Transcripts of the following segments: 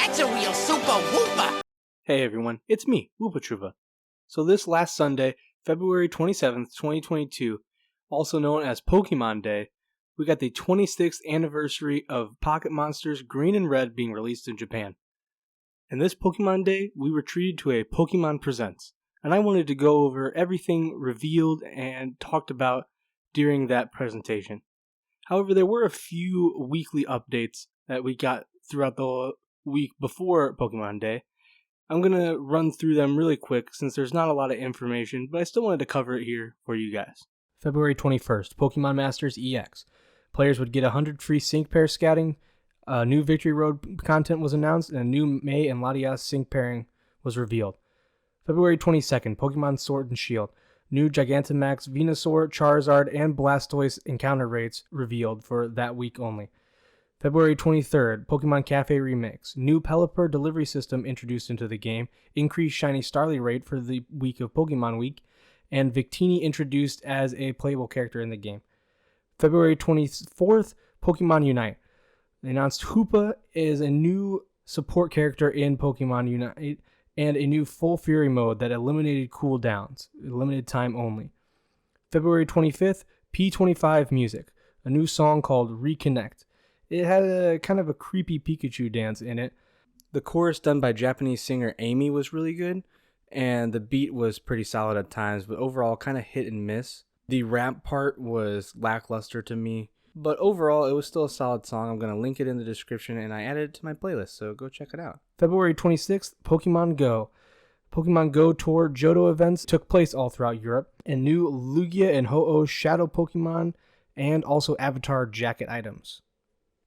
That's a real super whooper. Hey everyone, it's me, Woopa Troopa. So this last Sunday, February 27th, 2022, also known as Pokemon Day, we got the 26th anniversary of Pocket Monsters Green and Red being released in Japan. And this Pokemon Day, we were treated to a Pokemon Presents, and I wanted to go over everything revealed and talked about during that presentation. However, there were a few weekly updates that we got throughout the week before Pokemon Day. I'm going to run through them really quick since there's not a lot of information, but I still wanted to cover it here for you guys. February 21st, Pokemon Masters EX. Players would get 100 free sync pair scouting. New Victory Road content was announced, and a new May and Latias sync pairing was revealed. February 22nd, Pokemon Sword and Shield. New Gigantamax, Venusaur, Charizard, and Blastoise encounter rates revealed for that week only. February 23rd, Pokemon Cafe Remix. New Pelipper delivery system introduced into the game. Increased Shiny Starly rate for the week of Pokemon Week. And Victini introduced as a playable character in the game. February 24th, Pokemon Unite. They announced Hoopa is a new support character in Pokemon Unite and a new Full Fury mode that eliminated cooldowns, limited time only. February 25th, P25 Music. A new song called Reconnect. It had a kind of a creepy Pikachu dance in it. The chorus done by Japanese singer Amy was really good, and the beat was pretty solid at times, but overall kind of hit and miss. The rap part was lackluster to me, but overall it was still a solid song. I'm going to link it in the description, and I added it to my playlist, so go check it out. February 26th, Pokemon Go. Pokemon Go Tour Johto events took place all throughout Europe, and new Lugia and Ho-Oh Shadow Pokemon, and also Avatar jacket items.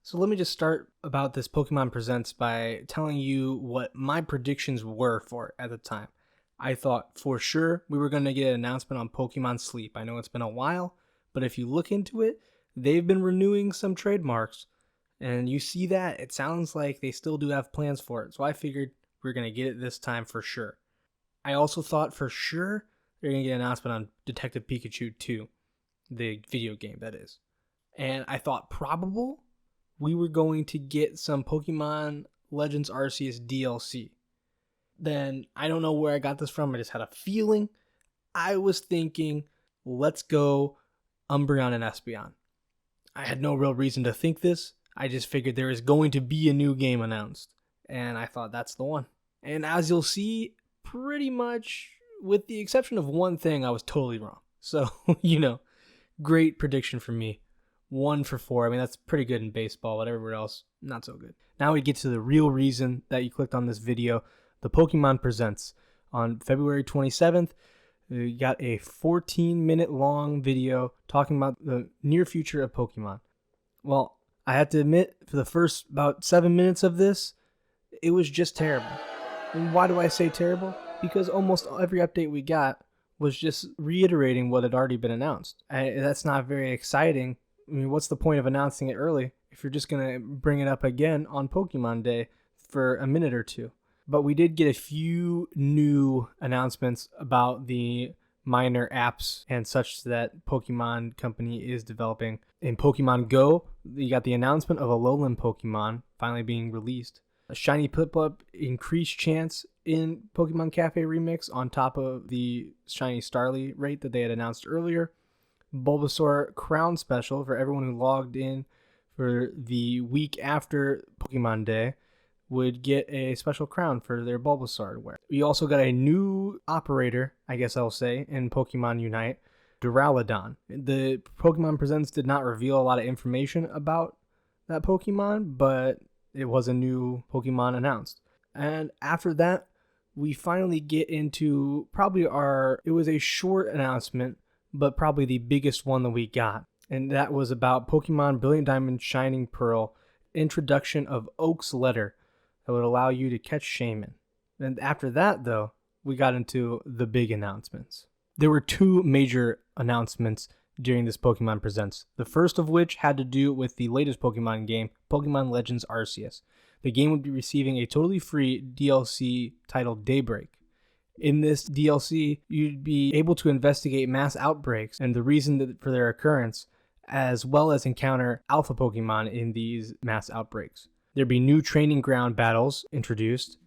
So let me just start about this Pokemon Presents by telling you what my predictions were for it at the time. I thought for sure we were going to get an announcement on Pokemon Sleep. I know it's been a while, but if you look into it, they've been renewing some trademarks. And you see that, it sounds like they still do have plans for it. So I figured we are going to get it this time for sure. I also thought for sure they're going to get an announcement on Detective Pikachu 2, the video game that is. And I thought probable we were going to get some Pokemon Legends Arceus DLC. Then, I don't know where I got this from, I just had a feeling. I was thinking, let's go Umbreon and Espeon. I had no real reason to think this, I just figured there is going to be a new game announced. And I thought that's the one. And as you'll see, pretty much, with the exception of one thing, I was totally wrong. So, great prediction from me. 1 for 4. I mean, that's pretty good in baseball, but everywhere else, not so good. Now we get to the real reason that you clicked on this video, the Pokemon Presents. On February 27th, we got a 14-minute long video talking about the near future of Pokemon. Well, I have to admit, for the first about 7 minutes of this, it was just terrible. And why do I say terrible? Because almost every update we got was just reiterating what had already been announced. That's not very exciting. I mean, what's the point of announcing it early if you're just going to bring it up again on Pokemon Day for a minute or two? But we did get a few new announcements about the minor apps and such that Pokemon Company is developing. In Pokemon Go, you got the announcement of a Alolan Pokemon finally being released. A shiny Piplup increased chance in Pokemon Cafe Remix on top of the shiny Starly rate that they had announced earlier. Bulbasaur Crown Special for everyone who logged in for the week after Pokemon Day would get a special crown for their Bulbasaur to wear. We also got a new operator, I guess I'll say, in Pokemon Unite, Duraludon. The Pokemon Presents did not reveal a lot of information about that Pokemon, but it was a new Pokemon announced. And after that, we finally get into it was a short announcement, but probably the biggest one that we got. And that was about Pokemon Brilliant Diamond Shining Pearl, introduction of Oak's Letter that would allow you to catch Shaman. And after that, though, we got into the big announcements. There were 2 major announcements during this Pokemon Presents. The first of which had to do with the latest Pokemon game, Pokemon Legends Arceus. The game would be receiving a totally free DLC titled Daybreak. In this DLC, you'd be able to investigate mass outbreaks and the reason for their occurrence, as well as encounter alpha Pokemon in these mass outbreaks. There'd be new training ground battles introduced,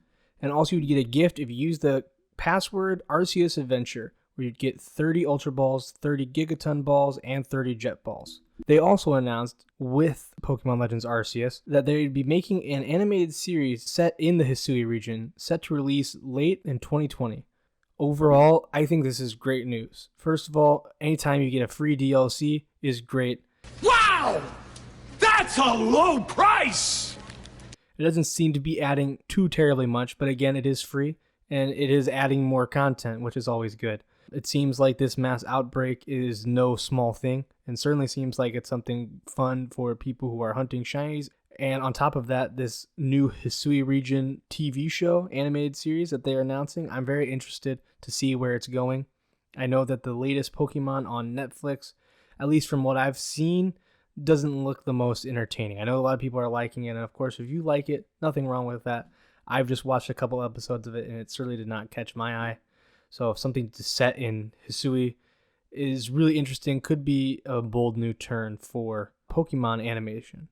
and also you'd get a gift if you use the password Arceus Adventure, where you'd get 30 Ultra Balls, 30 Gigaton Balls, and 30 Jet Balls. They also announced with Pokemon Legends Arceus that they'd be making an animated series set in the Hisui region, set to release late in 2020. Overall, I think this is great news. First of all, anytime you get a free DLC is great. Wow! That's a low price! It doesn't seem to be adding too terribly much, but again, it is free, and it is adding more content, which is always good. It seems like this mass outbreak is no small thing, and certainly seems like it's something fun for people who are hunting shinies. And on top of that, this new Hisui region TV show, animated series that they're announcing, I'm very interested to see where it's going. I know that the latest Pokemon on Netflix, at least from what I've seen, doesn't look the most entertaining. I know a lot of people are liking it, and of course, if you like it, nothing wrong with that. I've just watched a couple episodes of it, and it certainly did not catch my eye. So if something to set in Hisui is really interesting, could be a bold new turn for Pokemon animation.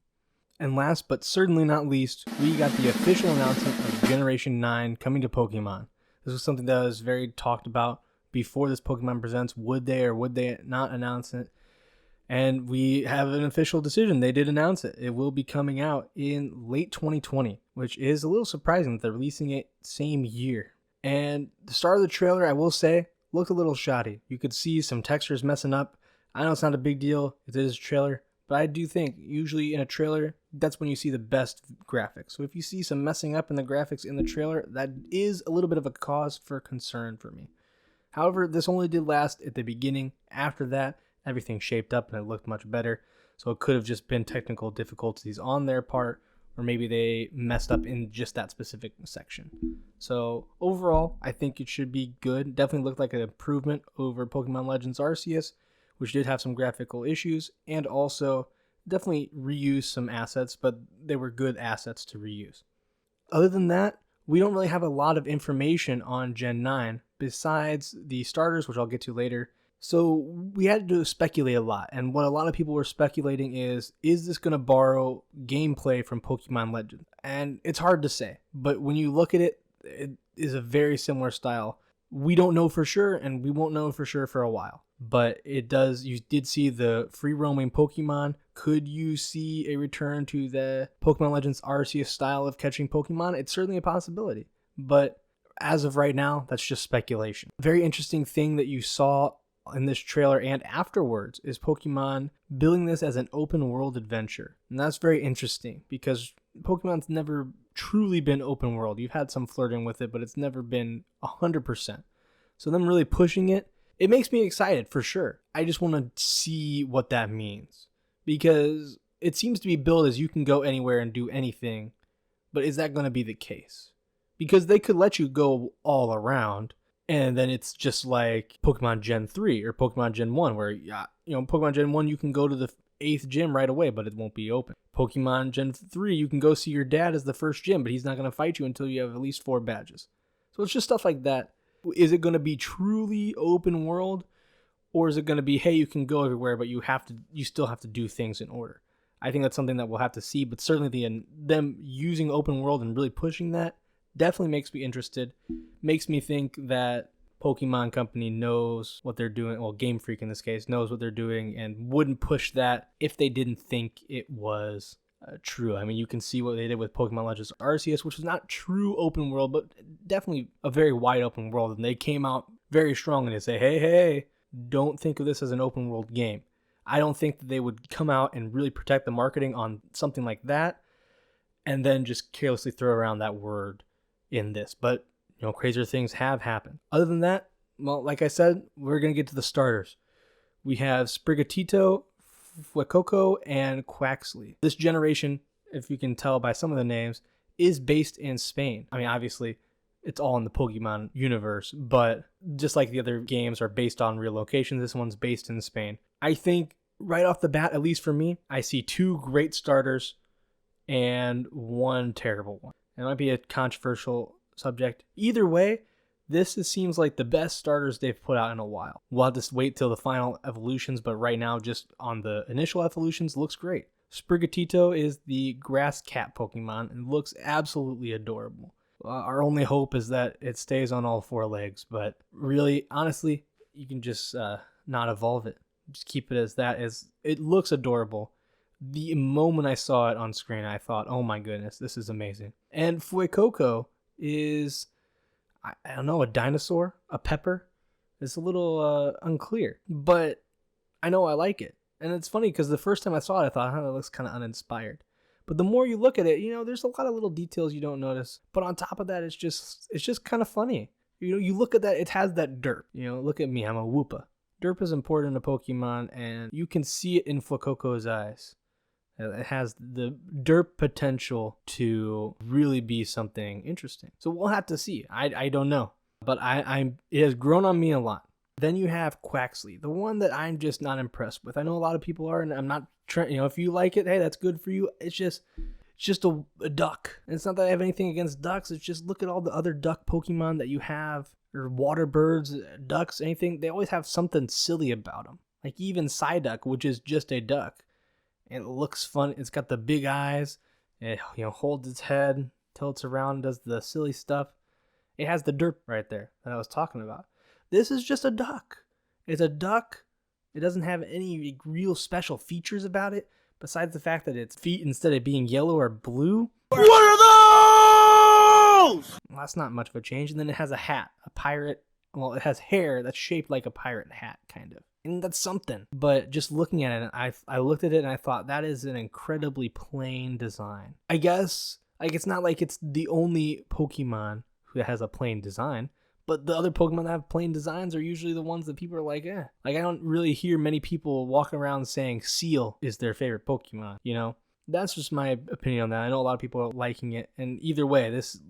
And last but certainly not least, we got the official announcement of Generation 9 coming to Pokemon. This was something that was very talked about before this Pokemon Presents. Would they or would they not announce it? And we have an official decision. They did announce it. It will be coming out in late 2020, which is a little surprising that they're releasing it same year. And the start of the trailer, I will say, looked a little shoddy. You could see some textures messing up. I know it's not a big deal. It is a trailer. But I do think usually in a trailer, that's when you see the best graphics. So if you see some messing up in the graphics in the trailer, that is a little bit of a cause for concern for me. However, this only did last at the beginning. After that, everything shaped up and it looked much better. So it could have just been technical difficulties on their part, or maybe they messed up in just that specific section. So overall, I think it should be good. Definitely looked like an improvement over Pokemon Legends Arceus, which did have some graphical issues, and also definitely reused some assets, but they were good assets to reuse. Other than that, we don't really have a lot of information on Gen 9, besides the starters, which I'll get to later. So we had to speculate a lot, and what a lot of people were speculating is this going to borrow gameplay from Pokemon Legends? And it's hard to say, but when you look at it, it is a very similar style. We don't know for sure, and we won't know for sure for a while. But it does, you did see the free roaming Pokemon. Could you see a return to the Pokemon Legends Arceus style of catching Pokemon? It's certainly a possibility. But as of right now, that's just speculation. Very interesting thing that you saw in this trailer and afterwards is Pokemon billing this as an open world adventure. And that's very interesting because Pokemon's never truly been open world. You've had some flirting with it, but it's never been 100%. So them really pushing it, it makes me excited for sure. I just want to see what that means because it seems to be billed as you can go anywhere and do anything, but is that going to be the case? Because they could let you go all around, and then it's just like Pokemon Gen 3 or Pokemon Gen 1 where, Pokemon Gen 1 you can go to the 8th gym right away, but it won't be open. Pokemon Gen 3 you can go see your dad as the first gym, but he's not going to fight you until you have at least 4 badges. So it's just stuff like that. Is it going to be truly open world, or is it going to be, hey, you can go everywhere, but you still have to do things in order? I think that's something that we'll have to see, but certainly them using open world and really pushing that definitely makes me interested. Makes me think that Pokemon Company knows what they're doing. Well, Game Freak in this case knows what they're doing and wouldn't push that if they didn't think it was true. I mean, you can see what they did with Pokemon Legends Arceus, which was not true open world, but definitely a very wide open world. And they came out very strongly to say, hey, don't think of this as an open world game. I don't think that they would come out and really protect the marketing on something like that and then just carelessly throw around that word in this. But, crazier things have happened. Other than that, well, like I said, we're going to get to the starters. We have Sprigatito, Fuecoco, and Quaxley. This generation, if you can tell by some of the names, is based in Spain. I mean, obviously, it's all in the Pokemon universe, but just like the other games are based on real locations, this one's based in Spain. I think right off the bat, at least for me, I see 2 great starters and 1 terrible one. It might be a controversial subject. Either way, this seems like the best starters they've put out in a while. We'll have to wait till the final evolutions, but right now, just on the initial evolutions, looks great. Sprigatito is the grass cat Pokemon and looks absolutely adorable. Our only hope is that it stays on all four legs, but really, honestly, you can just not evolve it. Just keep it as that. It looks adorable. The moment I saw it on screen, I thought, oh my goodness, this is amazing. And Fuecoco is, I don't know, a dinosaur? A pepper? It's a little unclear, but I know I like it. And it's funny because the first time I saw it, I thought, that looks kind of uninspired. But the more you look at it, there's a lot of little details you don't notice. But on top of that, it's just kind of funny. You look at that, it has that derp. Look at me, I'm a Woopa. Derp is important to Pokemon, and you can see it in Fuecoco's eyes. It has the derp potential to really be something interesting. So we'll have to see. I don't know. But it has grown on me a lot. Then you have Quaxly, the one that I'm just not impressed with. I know a lot of people are, and I'm not trying. If you like it, hey, that's good for you. It's just a duck. And it's not that I have anything against ducks. It's just look at all the other duck Pokemon that you have, or water birds, ducks, anything. They always have something silly about them. Like even Psyduck, which is just a duck. It looks fun. It's got the big eyes. It holds its head, tilts around, does the silly stuff. It has the derp right there that I was talking about. This is just a duck. It's a duck. It doesn't have any real special features about it, besides the fact that its feet, instead of being yellow, are blue. What are those? Well, that's not much of a change. And then it has a hat, a pirate. Well, it has hair that's shaped like a pirate hat, kind of. And that's something. But just looking at it, I looked at it and I thought, that is an incredibly plain design. I guess, it's not like it's the only Pokemon who has a plain design. But the other Pokemon that have plain designs are usually the ones that people are like, eh. Like, I don't really hear many people walking around saying Seal is their favorite Pokemon, That's just my opinion on that. I know a lot of people are liking it. And either way,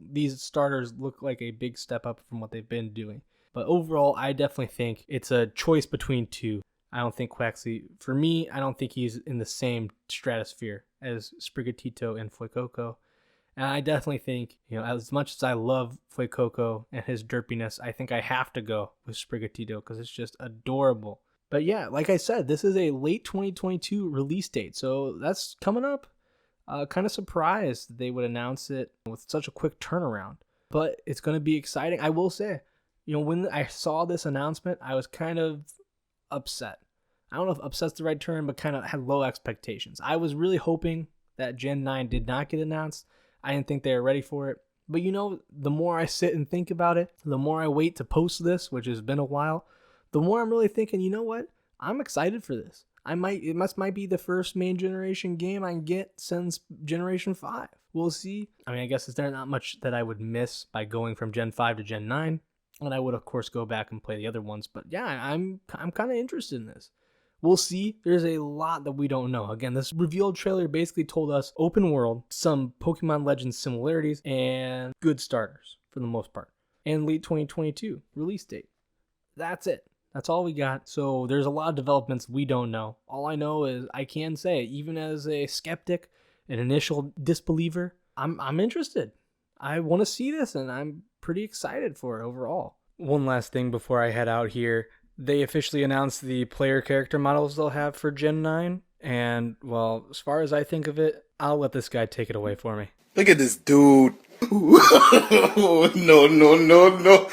these starters look like a big step up from what they've been doing. But overall, I definitely think it's a choice between two. I don't think Quaxly, for me, I don't think he's in the same stratosphere as Sprigatito and Fuecoco. And I definitely think, as much as I love Fuecoco and his derpiness, I think I have to go with Sprigatito because it's just adorable. But yeah, like I said, this is a late 2022 release date, so that's coming up. Kind of surprised that they would announce it with such a quick turnaround. But it's going to be exciting. I will say, when I saw this announcement, I was kind of upset. I don't know if upset's the right term, but kind of had low expectations. I was really hoping that Gen 9 did not get announced. I didn't think they were ready for it. But the more I sit and think about it, the more I wait to post this, which has been a while, the more I'm really thinking, you know what? I'm excited for this. It might be the first main generation game I can get since Generation 5. We'll see. I guess there's not much that I would miss by going from Gen 5 to Gen 9. And I would, of course, go back and play the other ones. But yeah, I'm kind of interested in this. We'll see. There's a lot that we don't know. Again, this revealed trailer basically told us open world, some Pokemon Legends similarities, and good starters for the most part. And late 2022 release date. That's it. That's all we got. So there's a lot of developments we don't know. All I know is I can say, even as a skeptic, an initial disbeliever, I'm interested. I want to see this, and I'm pretty excited for it overall. One last thing before I head out here. They officially announced the player character models they'll have for Gen 9. And, well, as far as I think of it, I'll let this guy take it away for me. Look at this dude. No, no, no, no. Look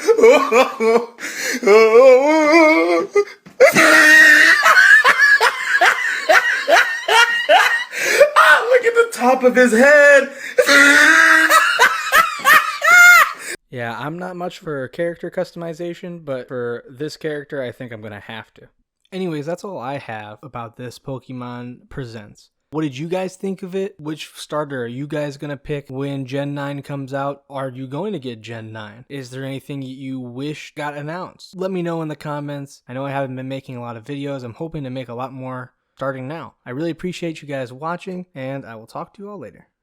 at the top of his head. Yeah, I'm not much for character customization, but for this character, I think I'm going to have to. Anyways, that's all I have about this Pokemon Presents. What did you guys think of it? Which starter are you guys going to pick when Gen 9 comes out? Are you going to get Gen 9? Is there anything you wish got announced? Let me know in the comments. I know I haven't been making a lot of videos. I'm hoping to make a lot more starting now. I really appreciate you guys watching, and I will talk to you all later.